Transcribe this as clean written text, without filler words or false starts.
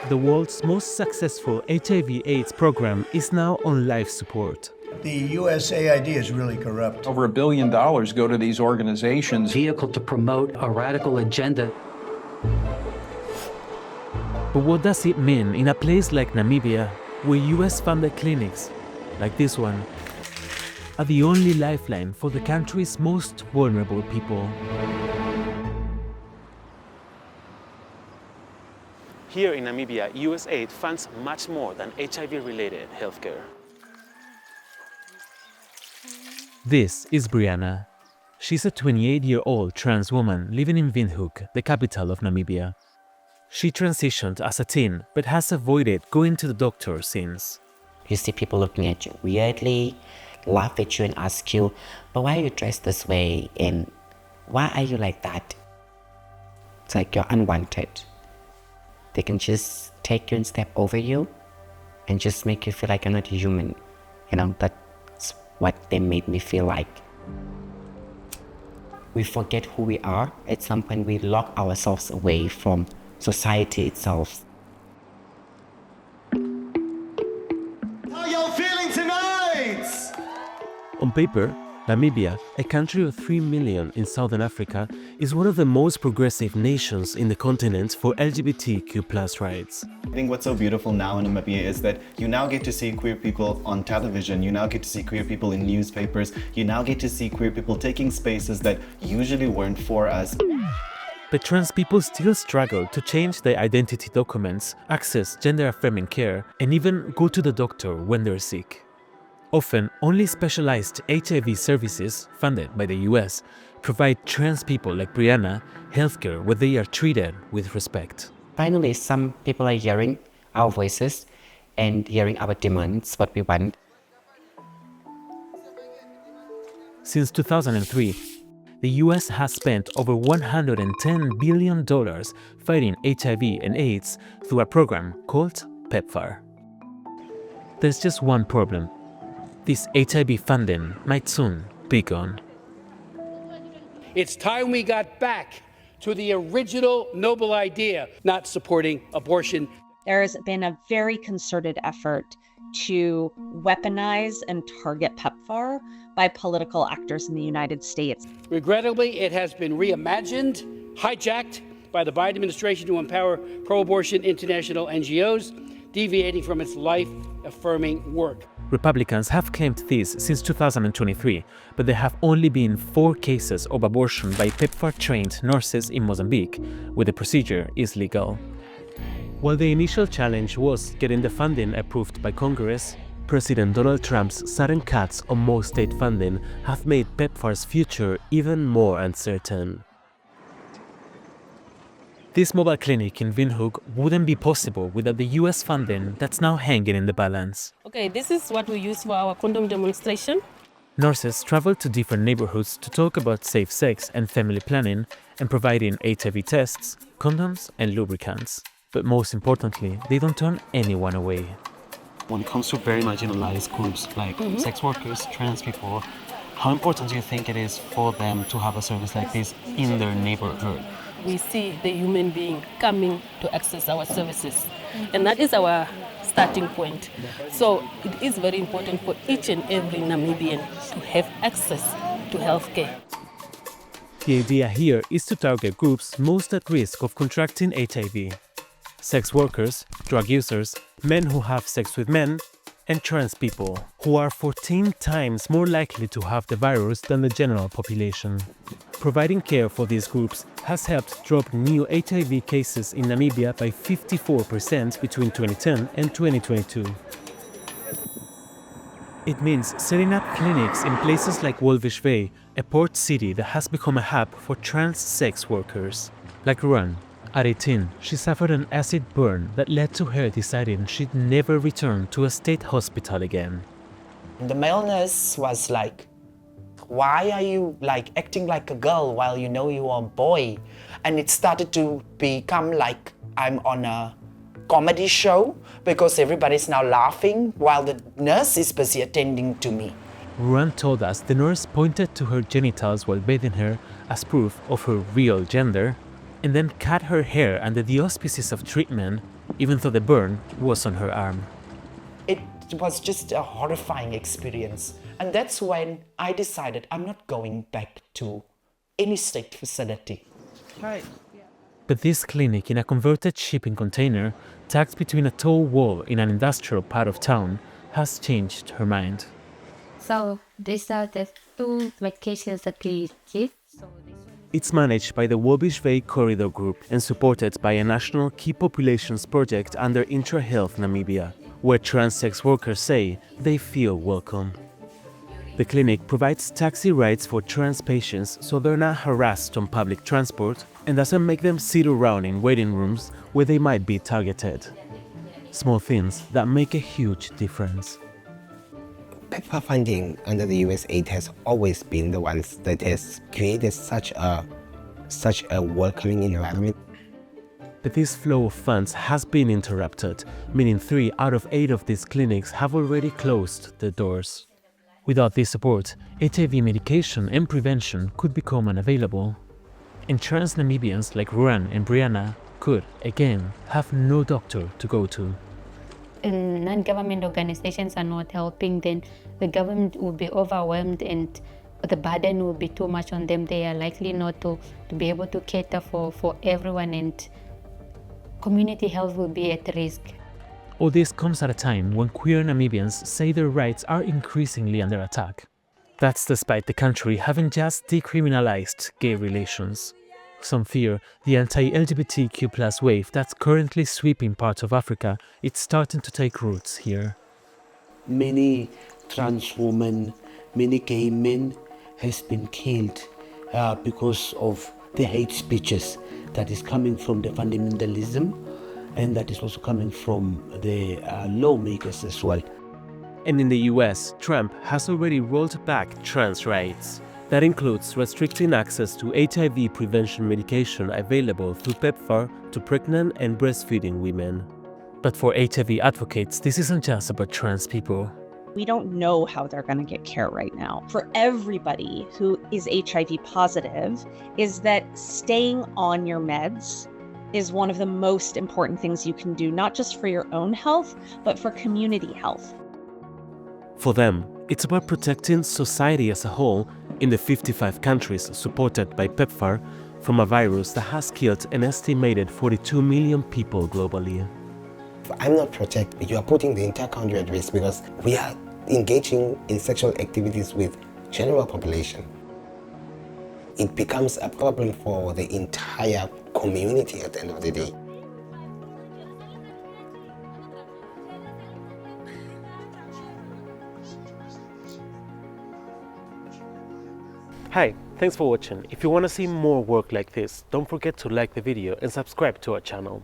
the world's most successful HIV/AIDS program is now on life support. The USAID is really corrupt. Over $1 billion go to these organizations. Vehicle to promote a radical agenda. But what does it mean in a place like Namibia, where US-funded clinics, like this one, are the only lifeline for the country's most vulnerable people? Here in Namibia, USAID funds much more than HIV-related healthcare. This is Brianna. She's a 28-year-old trans woman living in Windhoek, the capital of Namibia. She transitioned as a teen, but has avoided going to the doctor since. You see people looking at you weirdly, laugh at you and ask you, but why are you dressed this way? And why are you like that? It's like you're unwanted. They can just take you and step over you and just make you feel like you're not human. You know, that's what they made me feel like. We forget who we are. At some point, we lock ourselves away from society itself. How y'all feeling tonight? On paper, Namibia, a country of 3 million in southern Africa, is one of the most progressive nations in the continent for LGBTQ+ rights. I think what's so beautiful now in Namibia is that you now get to see queer people on television, you now get to see queer people in newspapers, you now get to see queer people taking spaces that usually weren't for us. But trans people still struggle to change their identity documents, access gender-affirming care, and even go to the doctor when they're sick. Often, only specialized HIV services, funded by the US, provide trans people like Brianna healthcare where they are treated with respect. Finally, some people are hearing our voices and hearing our demands, what we want. Since 2003, the US has spent over $110 billion fighting HIV and AIDS through a program called PEPFAR. There's just one problem. This HIV funding might soon be gone. It's time we got back to the original noble idea, not supporting abortion. There has been a very concerted effort to weaponize and target PEPFAR by political actors in the United States. Regrettably, it has been reimagined, hijacked by the Biden administration to empower pro-abortion international NGOs, deviating from its life-affirming work. Republicans have claimed this since 2023, but there have only been 4 cases of abortion by PEPFAR-trained nurses in Mozambique, where the procedure is legal. While the initial challenge was getting the funding approved by Congress, President Donald Trump's sudden cuts on most state funding have made PEPFAR's future even more uncertain. This mobile clinic in Windhoek wouldn't be possible without the US funding that's now hanging in the balance. Okay, this is what we use for our condom demonstration. Nurses travel to different neighborhoods to talk about safe sex and family planning and providing HIV tests, condoms, and lubricants. But most importantly, they don't turn anyone away. When it comes to very marginalized groups like sex workers, trans people, how important do you think it is for them to have a service like this in their neighborhood? We see the human being coming to access our services, and that is our starting point. So it is very important for each and every Namibian to have access to healthcare. The idea here is to target groups most at risk of contracting HIV: sex workers, drug users, men who have sex with men, and trans people, who are 14 times more likely to have the virus than the general population. Providing care for these groups has helped drop new HIV cases in Namibia by 54% between 2010 and 2022. It means setting up clinics in places like Walvis Bay, a port city that has become a hub for trans sex workers. Like Ruan, at 18, she suffered an acid burn that led to her deciding she'd never return to a state hospital again. The male nurse was like, why are you acting like a girl while you know you are a boy? And it started to become like I'm on a comedy show because everybody's now laughing while the nurse is busy attending to me. Ruan told us the nurse pointed to her genitals while bathing her as proof of her real gender, and then cut her hair under the auspices of treatment even though the burn was on her arm. It was just a horrifying experience. And that's when I decided I'm not going back to any state facility. But this clinic in a converted shipping container, tucked between a tall wall in an industrial part of town, has changed her mind. So these are the two medications that we give. It's managed by the Wabish Bay Corridor Group and supported by a national key populations project under IntraHealth Namibia, where trans sex workers say they feel welcome. The clinic provides taxi rides for trans patients so they're not harassed on public transport and doesn't make them sit around in waiting rooms where they might be targeted. Small things that make a huge difference. PEPFAR funding under the US aid has always been the ones that has created such a welcoming environment. But this flow of funds has been interrupted, meaning 3 out of 8 of these clinics have already closed their doors. Without this support, HIV medication and prevention could become unavailable. And trans Namibians like Ruan and Brianna could, again, have no doctor to go to. And non-government organizations are not helping, then the government will be overwhelmed and the burden will be too much on them. They are likely not to be able to cater for everyone, and community health will be at risk. All this comes at a time when queer Namibians say their rights are increasingly under attack. That's despite the country having just decriminalized gay relations. Some fear the anti-LGBTQ+ wave that's currently sweeping parts of Africa is starting to take roots here. Many trans women, many gay men has been killed because of the hate speeches that is coming from the fundamentalism, and that is also coming from the lawmakers as well. And in the US, Trump has already rolled back trans rights. That includes restricting access to HIV prevention medication available through PEPFAR to pregnant and breastfeeding women. But for HIV advocates, this isn't just about trans people. We don't know how they're going to get care right now. For everybody who is HIV positive, is that staying on your meds is one of the most important things you can do, not just for your own health, but for community health. For them, it's about protecting society as a whole in the 55 countries supported by PEPFAR from a virus that has killed an estimated 42 million people globally. If I'm not protected, you are putting the entire country at risk because we are engaging in sexual activities with general population. It becomes a problem for the entire community at the end of the day. Hi, thanks for watching. If you want to see more work like this, don't forget to like the video and subscribe to our channel.